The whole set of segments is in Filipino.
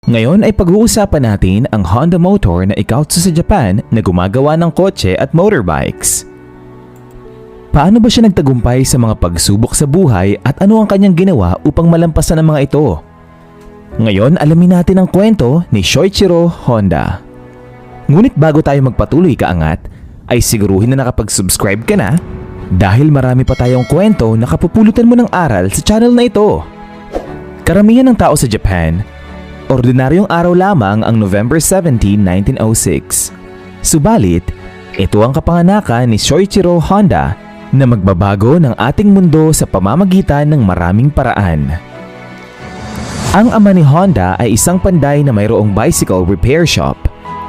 Ngayon ay pag-uusapan natin ang Honda motor na ikautso sa Japan na gumagawa ng kotse at motorbikes. Paano ba siya nagtagumpay sa mga pagsubok sa buhay at ano ang kanyang ginawa upang malampasan ang mga ito? Ngayon alamin natin ang kwento ni Shoichiro Honda. Ngunit bago tayo magpatuloy kaangat, ay siguruhin na nakapag-subscribe ka na dahil marami pa tayong kwento na kapupulutan mo ng aral sa channel na ito. Karamihan ng tao sa Japan, ordinaryong araw lamang ang November 17, 1906. Subalit, ito ang kapanganakan ni Shoichiro Honda na magbabago ng ating mundo sa pamamagitan ng maraming paraan. Ang ama ni Honda ay isang panday na mayroong bicycle repair shop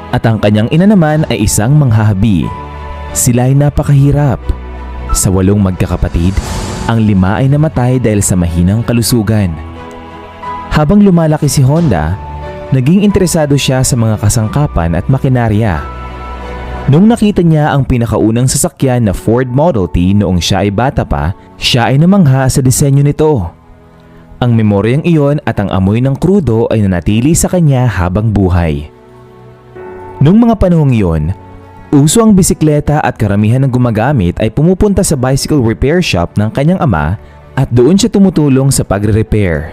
at ang kanyang ina naman ay isang manghahabi. Sila ay napakahirap. Sa 8 magkakapatid, ang 5 ay namatay dahil sa mahinang kalusugan. Habang lumalaki si Honda, naging interesado siya sa mga kasangkapan at makinarya. Nung nakita niya ang pinakaunang sasakyan na Ford Model T noong siya ay bata pa, siya ay namangha sa disenyo nito. Ang memoryang iyon at ang amoy ng krudo ay nanatili sa kanya habang buhay. Nung mga panahong iyon, uso ang bisikleta at karamihan ng gumagamit ay pumupunta sa bicycle repair shop ng kanyang ama at doon siya tumutulong sa pagre-repair.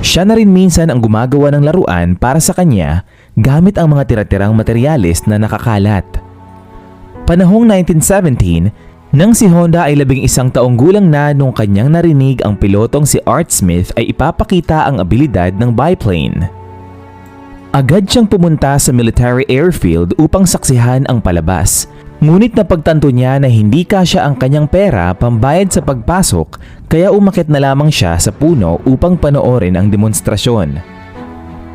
Siya na rin minsan ang gumagawa ng laruan para sa kanya gamit ang mga tira-tirang materyales na nakakalat. Panahong 1917, nang si Honda ay 11 taong gulang na nung kanyang narinig ang pilotong si Art Smith ay ipapakita ang abilidad ng biplane. Agad siyang pumunta sa military airfield upang saksihan ang palabas. Ngunit napagtanto niya na hindi kasya ang kanyang pera pambayad sa pagpasok kaya umakyat na lamang siya sa puno upang panoorin ang demonstrasyon.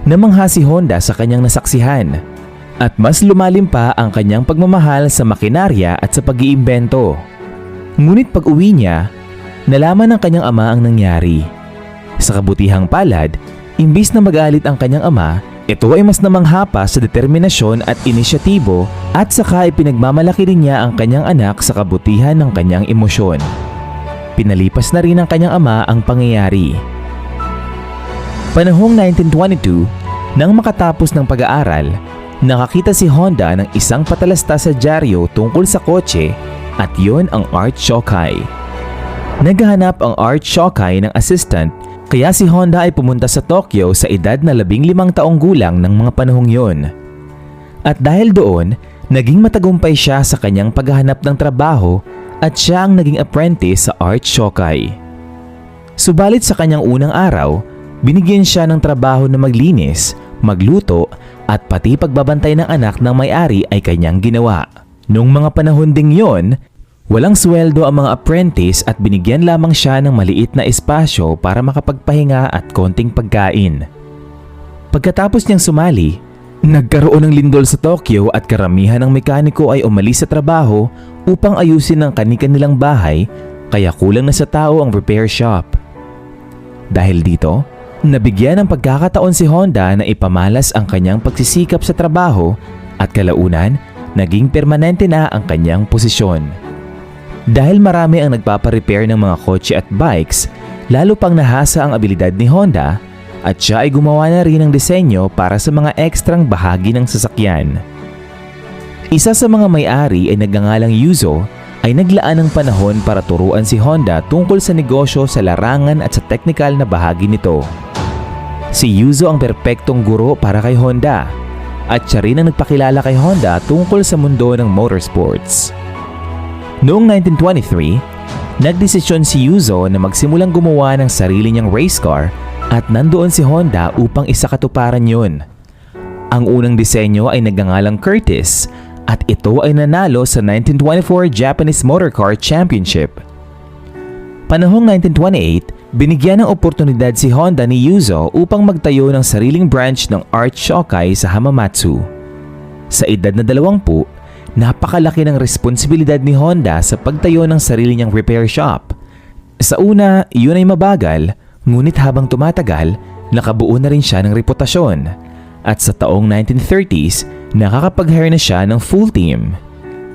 Namangha si Honda sa kanyang nasaksihan at mas lumalim pa ang kanyang pagmamahal sa makinarya at sa pag-iimbento. Ngunit pag-uwi niya, nalaman ng kanyang ama ang nangyari. Sa kabutihang palad, imbis na magalit ang kanyang ama, ito ay mas namangha pa sa determinasyon at inisyatibo at saka ipinagmamalaki rin niya ang kanyang anak sa kabutihan ng kanyang emosyon. Pinalipas na rin ng kanyang ama ang pangyayari. Panahong 1922, nang makatapos ng pag-aaral, nakakita si Honda ng isang patalasta sa dyaryo tungkol sa kotse at yon ang Art Shokai. Naghahanap ang Art Shokai ng assistant kaya si Honda ay pumunta sa Tokyo sa edad na 15 taong gulang ng mga panahong yon. At dahil doon, naging matagumpay siya sa kanyang paghahanap ng trabaho at siya ang naging apprentice sa Art Shokai. Subalit sa kanyang unang araw, binigyan siya ng trabaho na maglinis, magluto at pati pagbabantay ng anak ng may-ari ay kanyang ginawa. Nung mga panahon ding yon, walang sweldo ang mga apprentice at binigyan lamang siya ng maliit na espasyo para makapagpahinga at konting pagkain. Pagkatapos niyang sumali, nagkaroon ng lindol sa Tokyo at karamihan ng mekaniko ay umalis sa trabaho upang ayusin ang kani-kanilang bahay kaya kulang na sa tao ang repair shop. Dahil dito, nabigyan ng pagkakataon si Honda na ipamalas ang kanyang pagsisikap sa trabaho at kalaunan, naging permanente na ang kanyang posisyon. Dahil marami ang nagpaparepair ng mga kotse at bikes, lalo pang nahasa ang abilidad ni Honda at siya ay gumawa na rin ng disenyo para sa mga ekstrang bahagi ng sasakyan. Isa sa mga may-ari ay nagngangalang Yuzo ay naglaan ng panahon para turuan si Honda tungkol sa negosyo sa larangan at sa teknikal na bahagi nito. Si Yuzo ang perpektong guro para kay Honda at siya rin ang nagpakilala kay Honda tungkol sa mundo ng motorsports. Noong 1923, nagdesisyon si Yuzo na magsimulang gumawa ng sarili niyang race car at nandoon si Honda upang isakatuparan yun. Ang unang disenyo ay nagngangalang Curtis at ito ay nanalo sa 1924 Japanese Motor Car Championship. Panahong 1928, binigyan ng oportunidad si Honda ni Yuzo upang magtayo ng sariling branch ng Art Shokai sa Hamamatsu. Sa edad na 20, napakalaki ng responsibilidad ni Honda sa pagtayo ng sarili niyang repair shop. Sa una, yun ay mabagal, ngunit habang tumatagal, nakabuo na rin siya ng reputasyon. At sa taong 1930s, nakakapag-hire na siya ng full team.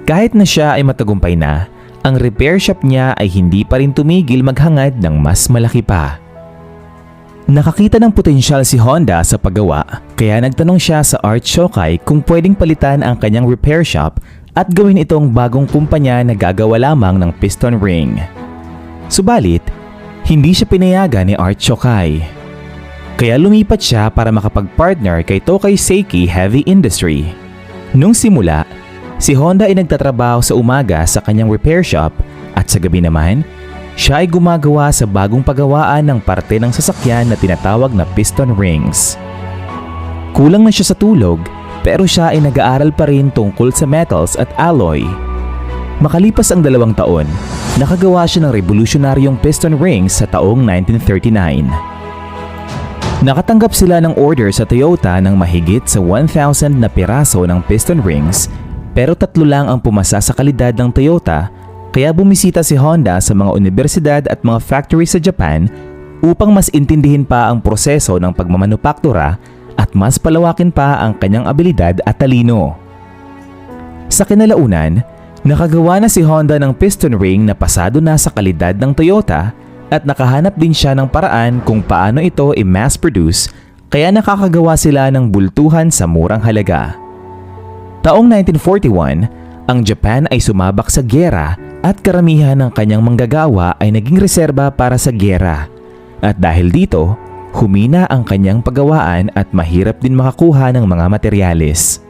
Kahit na siya ay matagumpay na, ang repair shop niya ay hindi pa rin tumigil maghangad ng mas malaki pa. Nakakita ng potensyal si Honda sa paggawa kaya nagtanong siya sa Art Shokai kung pwedeng palitan ang kanyang repair shop at gawin itong bagong kumpanya na gagawa lamang ng piston ring. Subalit, hindi siya pinayagan ni Art Shokai. Kaya lumipat siya para makapag-partner kay Tokai Seiki Heavy Industry. Nung simula, si Honda ay nagtatrabaho sa umaga sa kanyang repair shop at sa gabi naman, siya ay gumagawa sa bagong paggawaan ng parte ng sasakyan na tinatawag na piston rings. Kulang na siya sa tulog pero siya ay nag-aaral pa rin tungkol sa metals at alloy. Makalipas ang 2 taon, nakagawa siya ng revolusyonaryong piston rings sa taong 1939. Nakatanggap sila ng order sa Toyota ng mahigit sa 1,000 na piraso ng piston rings pero 3 lang ang pumasa sa kalidad ng Toyota. Kaya bumisita si Honda sa mga universidad at mga factory sa Japan upang mas intindihin pa ang proseso ng pagmamanupaktura at mas palawakin pa ang kanyang abilidad at talino. Sa kinalaunan, nakagawa na si Honda ng piston ring na pasado na sa kalidad ng Toyota at nakahanap din siya ng paraan kung paano ito i-mass produce kaya nakakagawa sila ng bultuhan sa murang halaga. Taong 1941, ang Japan ay sumabak sa giyera at karamihan ng kanyang manggagawa ay naging reserba para sa giyera. At dahil dito, humina ang kanyang paggawaan at mahirap din makakuha ng mga materyales.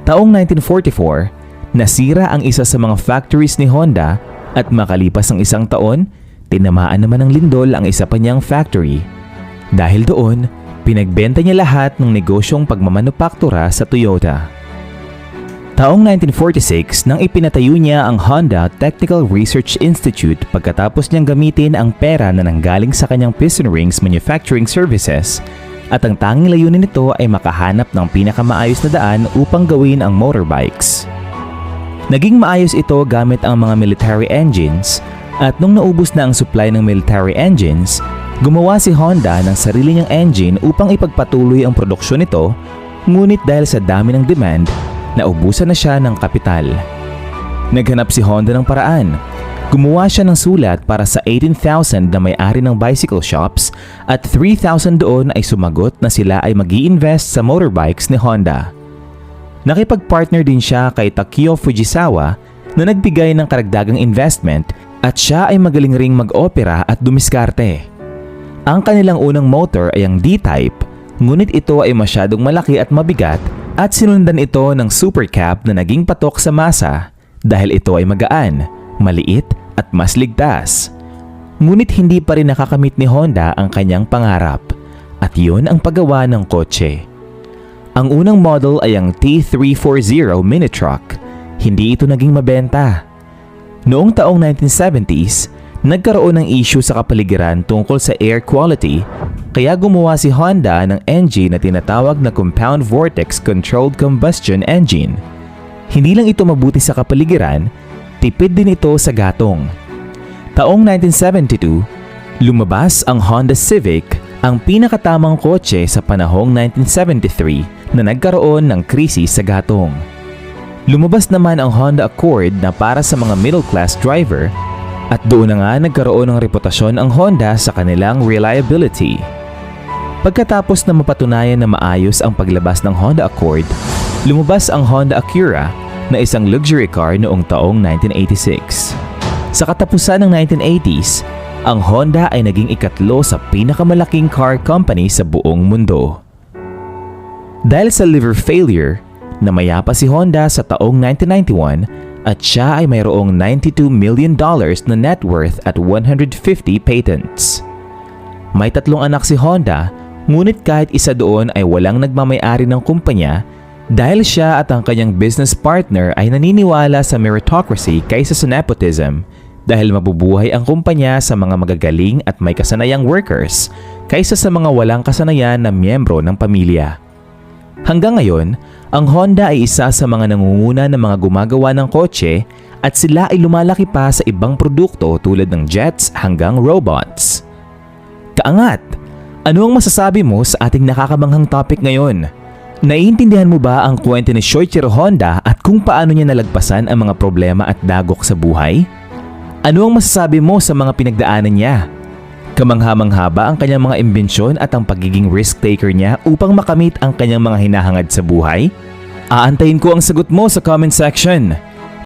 Taong 1944, nasira ang isa sa mga factories ni Honda at makalipas ang 1 taon, tinamaan naman ng lindol ang isa pa niyang factory. Dahil doon, pinagbenta niya lahat ng negosyong pagmamanupaktura sa Toyota. Taong 1946 nang ipinatayo niya ang Honda Technical Research Institute pagkatapos niyang gamitin ang pera na nanggaling sa kanyang piston rings manufacturing services at ang tanging layunin nito ay makahanap ng pinakamaayos na daan upang gawin ang motorbikes. Naging maayos ito gamit ang mga military engines at nung naubos na ang supply ng military engines, gumawa si Honda ng sarili niyang engine upang ipagpatuloy ang produksyon nito, ngunit dahil sa dami ng demand, naubusan na siya ng kapital. Naghanap si Honda ng paraan. Gumawa siya ng sulat para sa 18,000 na may-ari ng bicycle shops at 3,000 doon ay sumagot na sila ay mag-i-invest sa motorbikes ni Honda. Nakipag-partner din siya kay Takio Fujisawa na nagbigay ng karagdagang investment at siya ay magaling ring mag-opera at dumiskarte. Ang kanilang unang motor ay ang D-Type, ngunit ito ay masyadong malaki at mabigat at sinundan ito ng supercab na naging patok sa masa dahil ito ay magaan, maliit at mas ligtas. Ngunit hindi pa rin nakakamit ni Honda ang kanyang pangarap at yun ang paggawa ng kotse. Ang unang model ay ang T340 mini truck. Hindi ito naging mabenta. Noong taong 1970s, nagkaroon ng issue sa kapaligiran tungkol sa air quality kaya gumawa si Honda ng engine na tinatawag na Compound Vortex Controlled Combustion Engine. Hindi lang ito mabuti sa kapaligiran, tipid din ito sa gatong. Taong 1972, lumabas ang Honda Civic, ang pinakatamang kotse sa panahong 1973 na nagkaroon ng krisis sa gatong. Lumabas naman ang Honda Accord na para sa mga middle-class driver at doon na nga nagkaroon ng reputasyon ang Honda sa kanilang reliability. Pagkatapos na mapatunayan na maayos ang paglabas ng Honda Accord, lumabas ang Honda Acura na isang luxury car noong taong 1986. Sa katapusan ng 1980s, ang Honda ay naging ikatlo sa pinakamalaking car company sa buong mundo. Dahil sa liver failure, namayapa si Honda sa taong 1991 at siya ay mayroong $92 million na net worth at 150 patents. May 3 anak si Honda, ngunit kahit isa doon ay walang nagmamay-ari ng kumpanya dahil siya at ang kanyang business partner ay naniniwala sa meritocracy kaysa sa nepotism dahil mabubuhay ang kumpanya sa mga magagaling at may kasanayang workers kaysa sa mga walang kasanayan na miyembro ng pamilya. Hanggang ngayon, ang Honda ay isa sa mga nangunguna ng mga gumagawa ng kotse at sila ay lumalaki pa sa ibang produkto tulad ng jets hanggang robots. Kaangat! Ano ang masasabi mo sa ating nakakamanghang topic ngayon? Naiintindihan mo ba ang kwento ni Shoichiro Honda at kung paano niya nalagpasan ang mga problema at dagok sa buhay? Ano ang masasabi mo sa mga pinagdaanan niya? Kamangha-mangha ba ang kanyang mga imbensyon at ang pagiging risk-taker niya upang makamit ang kanyang mga hinahangad sa buhay? Aantayin ko ang sagot mo sa comment section.